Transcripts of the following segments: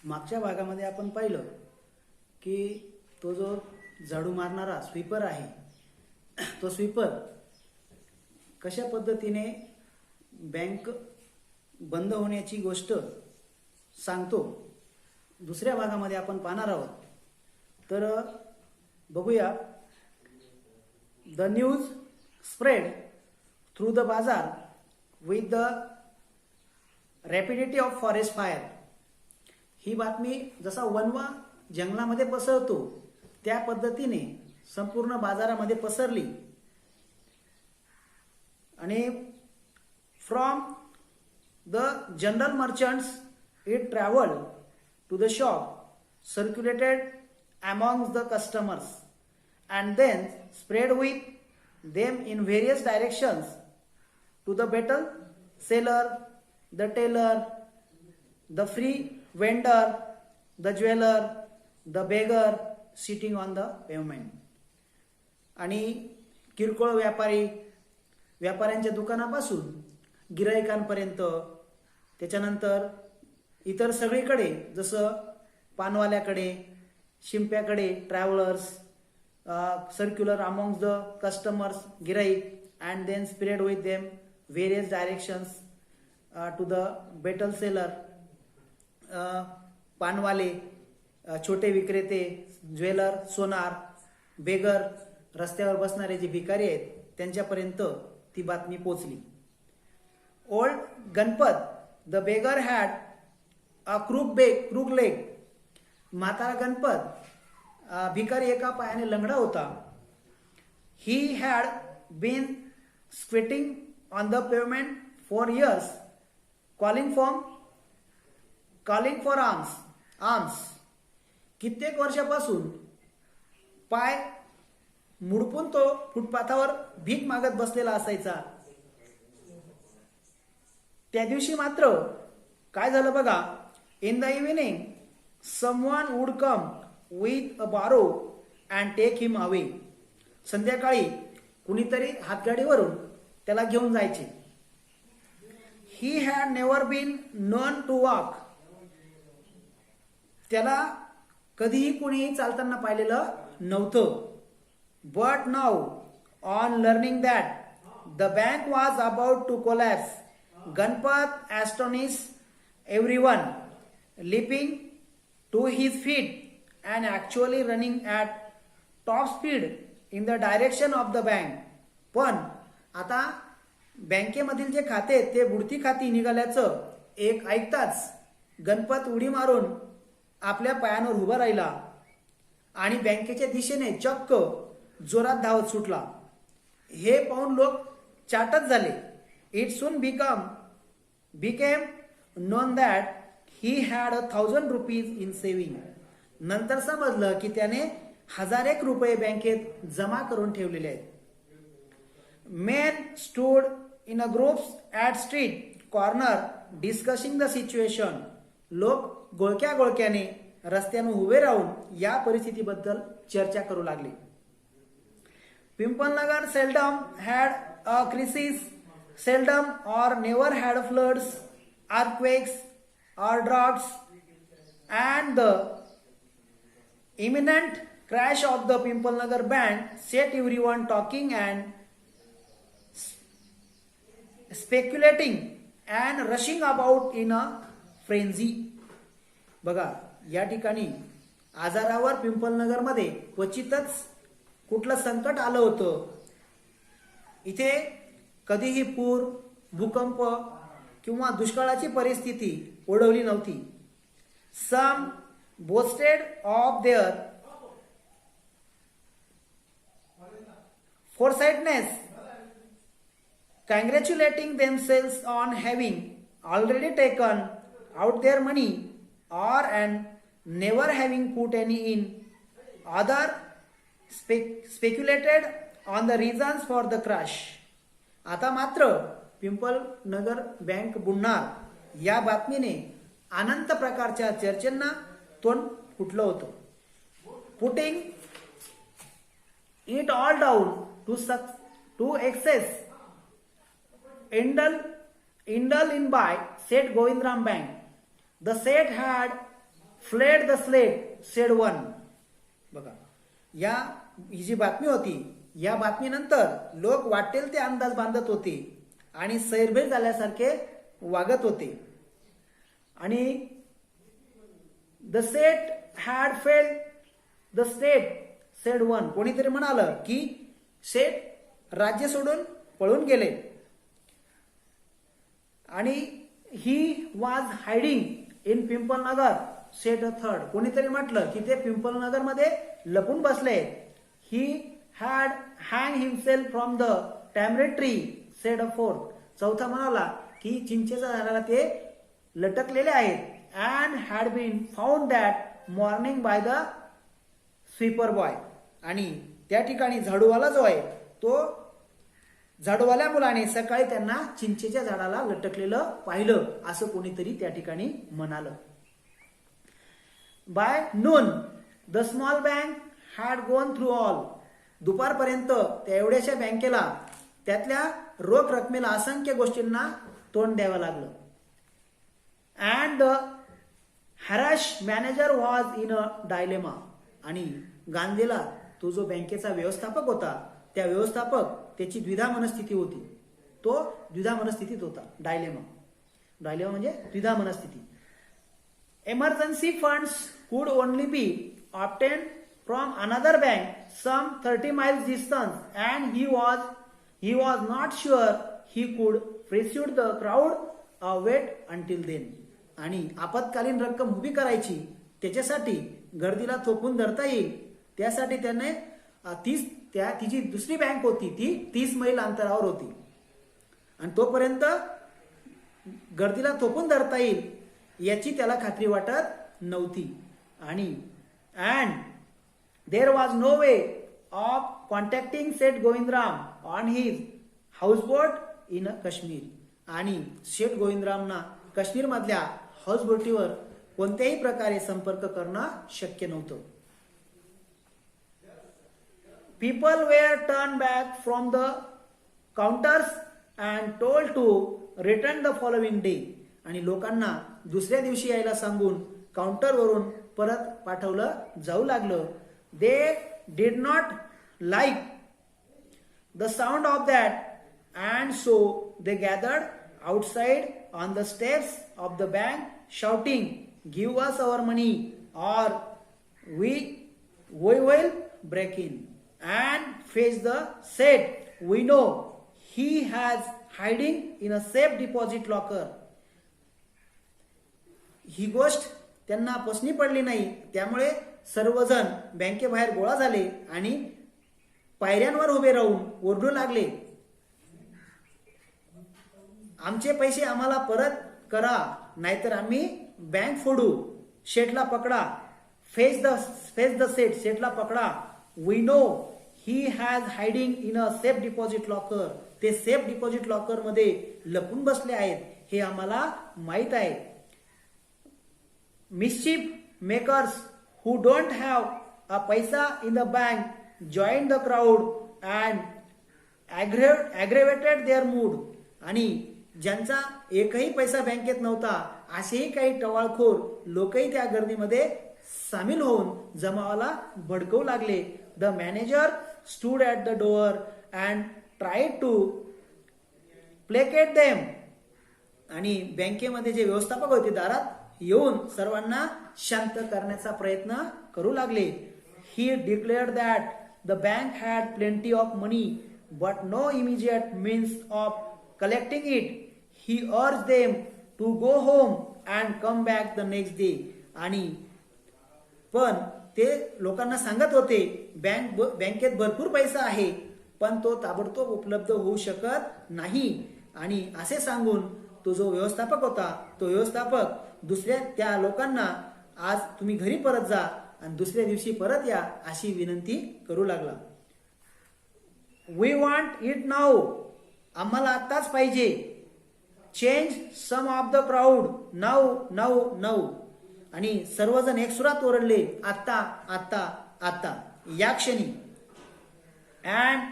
मागच्या भागामध्ये आपण पाहिलं की तो जो झाडू मारणारा स्वीपर आहे, तो स्वीपर कशा पद्धतीने बँक बंद होण्याची गोष्ट सांगतो, दुसऱ्या भागामध्ये आपण पाहणार आहोत. तर बघूया. The news spread through the bazaar with the rapidity of forest fire. ही बातमी जसा वनवा जंगलामध्ये पसरतो त्या पद्धतीने संपूर्ण बाजारामध्ये पसरली आणि from the general merchants it travelled to the shop, circulated amongst the customers, and then spread with them in various directions to the betel seller, the tailor, the free vendor, the jeweler, the beggar sitting on the pavement. आणि किरकोळ व्यापाऱ्यांच्या दुकानापासून गिराईकांपर्यंत, त्याच्यानंतर इतर सगळीकडे, जसं पानवाल्याकडे, शिंप्याकडे, travellers, circular amongst the customers, गिराईक, and then spread with them various directions to the betel seller. पानवाले, छोटे विक्रेते, ज्वेलर, सोनार, बेगर, रस्त्यावर बसणारे जे भिकारी आहेत त्यांच्यापर्यंत ती बातमी पोचली. Old Ganpat the beggar had a crook leg. म्हातारा गणपत भिकारी एका पायाने लंगडा होता. He had been squatting on the pavement for years, calling for alms. कित्येक वर्षापासून पाय मुडपून तो फुटपाथावर भीक मागत बसलेला असायचा. त्या दिवशी मात्र काय झालं बघा. In the evening someone would come with a barrow and take him away. संध्याकाळी कुणीतरी हातगाडीवरून त्याला घेऊन जायचे. He had never been known to walk. त्याला कधीही कुणीही चालताना पाहिलेलं नव्हतं. But now, on learning that the bank was about to collapse, Ganpat astonished everyone, leaping to his feet and actually running at top speed in the direction of the bank. पण आता बँकेमधील जे खाते ते बुडती खाती निघाल्याचं एक ऐकताच गणपत उडी मारून आपल्या पायांवर उभा राहिला आणि बँकेच्या दिशेने चक्क जोरात धावत सुटला. हे पाहून लोक चाटच झाले. It soon became non that he had 1,000 rupees in saving. नंतर समजलं की त्याने 1,000 रुपये बँकेत जमा करून ठेवलेले आहेत. Men stood in a groups at street corner discussing the situation. लोक गोळक्याने रस्त्याने उभे राहून या परिस्थितीबद्दल चर्चा करू लागले. पिंपलनगर seldom had a crisis, seldom or never had floods, earthquakes or droughts, and the imminent crash of the Pimpalnagar Bank set everyone talking and speculating and rushing about in a frenzy. बघा, या ठिकाणी आजारावर पिंपलनगरमध्ये क्वचितच कुठलं संकट आलं होतं. इथे कधीही पूर, भूकंप किंवा दुष्काळाची परिस्थिती ओढवली नव्हती. Some boasted of their foresightedness, congratulating themselves on having already taken out their money or and never having put any in. Other speculated on the reasons for the crash. आता मात्र पिंपलनगर बँक बुडणार या बातमीने अनंत प्रकारच्या चर्चेंना तोंड फुटलं होतं. Putting it all down to excess indulged in by Seth Govindram Bank. The Seth had fled the slate said one. बघा, ही जी बातमी होती, या बातमीनंतर लोक वाटेल ते अंदाज बांधत होते आणि सैरभैर झाल्यासारखे वागत होते. आणि the Seth had fled the state said one. कोणीतरी म्हणालं की सेठ राज्य सोडून पळून गेले. आणि he was hiding in Pimpalnagar said a third. कोणीतरी म्हटलं की ते पिंपलनगर मध्ये लपून बसले. He had hang himself from the tamarind tree said a fourth. चौथा म्हणाला की चिंचेच्या झाडाला ते लटकलेले आहेत. And had been found that morning by the sweeper boy. आणि त्या ठिकाणी झाडूवाला जो आहे, तो झाडूवाल्या मुलाने सकाळी त्यांना चिंचेच्या झाडाला लटकलेलं पाहिलं, असं कोणीतरी त्या ठिकाणी म्हणालं. By noon the small bank had गोन थ्रू ऑल. दुपारपर्यंत त्या एवढ्याशा बँकेला त्यातल्या रोख रकमेला असंख्य गोष्टींना तोंड द्यावं लागलं. And the harassed manager was in a dilemma. आणि गांधीला, तो जो बँकेचा व्यवस्थापक होता, त्या व्यवस्थापक त्याची द्विधा मनस्थिती होती. तो द्विधा मनस्थितीत होता. डायलेमा म्हणजे द्विधा मनस्थिती. Emergency funds could only be obtained from another bank some 30 miles distance and he was not sure he could pursue the crowd or wait until then. आणि आपत्कालीन रक्कम उभी करायची, त्याच्यासाठी गर्दीला थोपून धरता येईल, त्यासाठी त्याने तिची दुसरी बँक होती ती 30 मैल अंतरावर होती आणि तोपर्यंत गर्दीला थोपून धरता येईल याची त्याला खात्री वाटत नव्हती. आणि and there was no way of contacting Seth Govindram on his houseboat in Kashmir. आणि शेठ गोविंदरामना काश्मीर मधल्या हाऊसबोटीवर कोणत्याही प्रकारे संपर्क करणं शक्य नव्हतं. People were turned back from the counters and told to return the following day. आणि लोकांना दुसऱ्या दिवशी यायला सांगून काउंटरवरून परत पाठवलं जाऊ लागलं. They did not like the sound of that and so they gathered outside on the steps of the bank shouting, "Give us our money or we will break in and face the said. We know he has hiding in a safe deposit locker." ही गोष्ट त्यांना पसनी पडली नाही, त्यामुळे सर्वजण बँकेबाहेर गोळा झाले आणि पायऱ्यांवर उभे राहून ओरडू लागले, आमचे पैसे आम्हाला परत करा, नाहीतर आम्ही बँक फोडू. शेठला पकडा. Face the Seth. शेठला पकडा. We know he has hiding in a safe deposit locker. ते सेफ डिपॉझिट लॉकर मध्ये लपून बसले आहेत हे आम्हाला माहित आहे. Mischief makers who don't have a paisa in the bank join the crowd and aggravated their mood. आणि ज्यांचा एकही पैसा बँकेत नव्हता असेही काही टवाळखोर लोकही त्या गर्दीमध्ये सामील होऊन जमावाला भडकवू लागले. The manager stood at the door and tried to placate them. आणि बँकेमध्ये जे व्यवस्थापक होते दारात येऊन सर्वांना शांत करण्याचा प्रयत्न करू लागले. He declared that the bank had plenty of money but no immediate means of collecting it. He urged them to go home and come back the next day. आणि पण ते लोकांना सांगत होते बँकेत भरपूर पैसा आहे पण तो ताबडतोब उपलब्ध होऊ शकत नाही. आणि असे सांगून तो जो व्यवस्थापक होता, तो व्यवस्थापक दुसऱ्या त्या लोकांना आज तुम्ही घरी परत जा आणि दुसऱ्या दिवशी परत या अशी विनंती करू लागला. We want it now. आम्हाला आत्ताच पाहिजे. Change some of the crowd. Now now now. आणि सर्वजण एक सुरात ओरडले, आता आता आता या क्षणी. And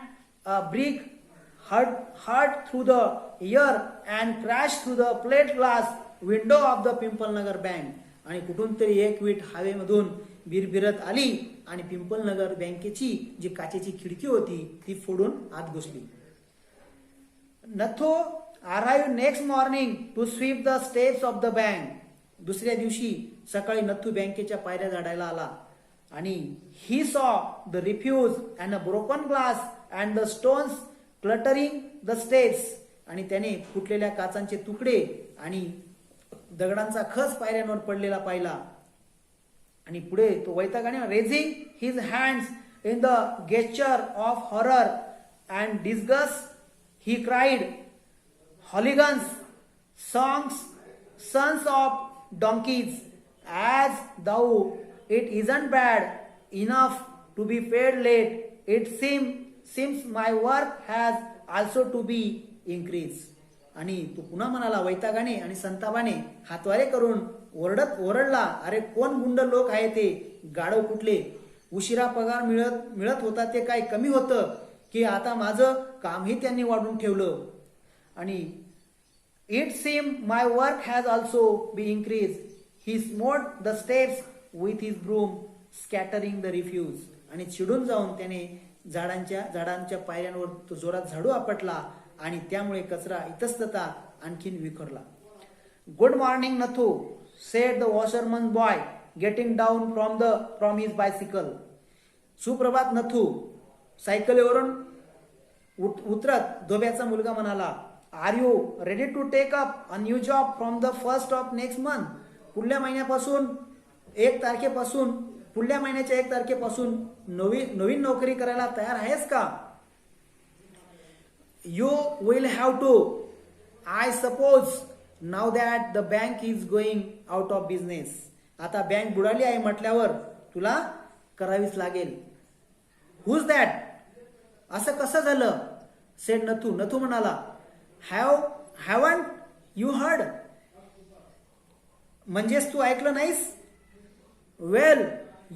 a brick hurt through the air and crash through the plate glass window of the Pimpalnagar bank. आणि कुठून तरी एक वीट हवेमधून बिरबिरत आली आणि पिंपलनगर बँकेची जी काचेची खिडकी होती ती फोडून आत घुसली. Nathu arrived next morning to sweep the steps of the bank. दुसऱ्या दिवशी सकाळी नथू बँकेच्या पायऱ्या झाडायला आला आणि he saw the refuse and a broken glass and the stones cluttering the steps. आणि त्याने फुटलेल्या काचांचे तुकडे आणि दगडांचा खच पायऱ्यांवर पडलेला पाहिला. आणि पुढे तो वैतागाने raising his hands in the gesture of horror and disgust he cried, hooligans, songs, sons of donkeys, as though it isn't bad enough to be paid late, it seems my work has also to be increased. आणि तो पुन्हा म्हणाला वैतागाने आणि संतापाने हातवारे करून ओरडला, अरे कोण गुंड लोक आहे ते, गाढव कुठले, उशिरा पगार मिळत होता ते काय कमी होतं की आता माझं कामही त्यांनी वाढून ठेवलं. आणि it seemed my work has also been increased. He smote the steps with his broom, scattering the refuse. आणि चिडून जाऊन त्याने झाडांच्या पायऱ्यांवर तो जोरात झाडू आपटला आणि त्यामुळे कचरा इतस्तता आणखीन विखरला. Good morning Nathu, said the washerman boy getting down from his bicycle. सुप्रभात नथू, सायकलीवरून उतरत धोब्याचा मुलगा म्हणाला. Are you ready to take up a new job from the first of next month? पुढल्या महिन्याच्या 1 तारखेपासून नवीन नोकरी करायला तयार आहेस का? You will have to, I suppose, now that the bank is going out of business. आता बँक बुडाली आहे म्हटल्यावर तुला करावीच लागेल. Who's that? असं कसं झालं? सेड नथू. नथू म्हणाला, haven't you heard? म्हणजेच तू ऐकलं नाहीस? Well,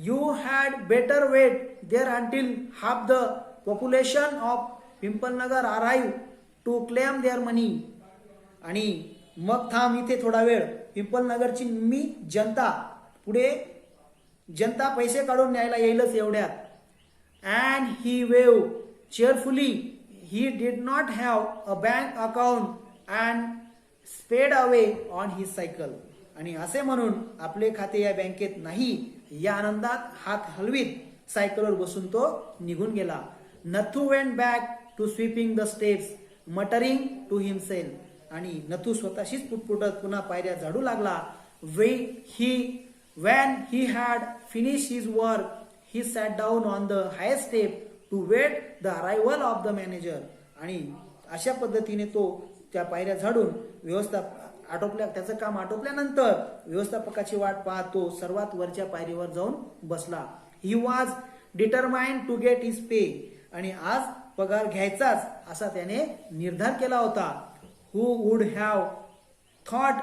you had better wait there until half the population of Pimpalnagar arrive to claim their money. आणि मग थांब इथे थोडा वेळ. पिंपलनगरची जनता पैसे काढून न्यायला येईलच एवढ्यात. And he waved cheerfully. He did not have a bank account and sped away on his cycle. आणि असे म्हणून आपले खाते या बँकेत नाही या आनंदात हात हलवीत सायकलवर बसून तो निघून गेला. Nathu went back to sweeping the steps muttering to himself. आणि नथू स्वतःशीच पुटपुटत पुन्हा पायऱ्या झाडू लागला. When he had finished his work, he sat down on the highest step to wait the arrival of the manager. आणि अशा पद्धतीने तो त्या पायऱ्या झाडून त्याचं काम आटोपल्यानंतर व्यवस्थापकाची वाट पाहत तो सर्वात वरच्या पायरीवर जाऊन बसला. He was determined to get his pay. आणि आज पगार घ्यायचाच असा त्याने निर्धार केला होता. Who would have thought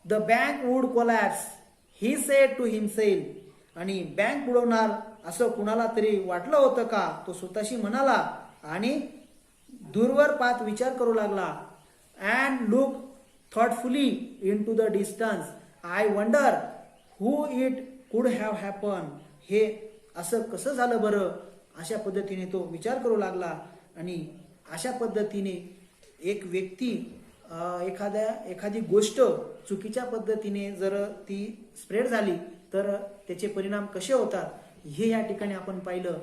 the bank would collapse, he said to himself. आणि बँक बुडवणार असं कुणाला तरी वाटलं होतं का? तो स्वतःशी म्हणाला आणि दूरवर पाहत विचार करू लागला. And look thoughtfully into the distance. I wonder who it could have happen. हे असं कसं झालं बरं? अशा पद्धतीने तो विचार करू लागला. आणि अशा पद्धतीने एक व्यक्ती एखादी गोष्ट चुकीच्या पद्धतीने जर ती स्प्रेड झाली तर त्याचे परिणाम कसे होतात हे या ठिकाणी आपण पाहिलं.